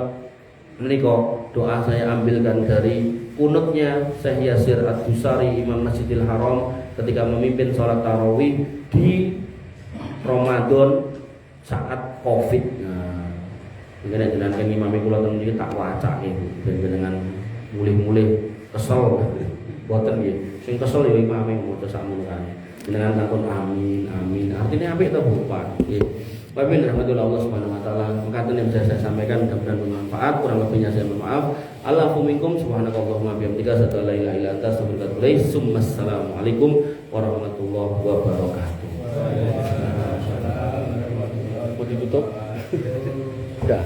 Menika doa saya ambilkan dari kunutnya Syekh Yasir Ad-Dusari, Imam Masjidil Haram, ketika memimpin sholat tarawih di Ramadan saat Covid. Nah, mungkin jenengan kan imam kula teng mriki tak wacake ben jenengan mulih-mulih kesel. Boten nggih. Sing kesel ya imam maca sakmono kae. Jenengan takon amin amin. Artinya apik ta Bu Pak? Nggih. Bapak rahmatullah Allah Subhanahu wa taala. Mengatakan yang bisa saya sampaikan mudah-mudahan bermanfaat, kurang lebihnya saya mohon maaf. Allahu minkum subhanakallahumma bihamdika asyhadu an la ilaha illa anta astaghfiruka wa atubu ilaik. Assalamualaikum warahmatullahi wabarakatuh. Mau ditutup? Udah.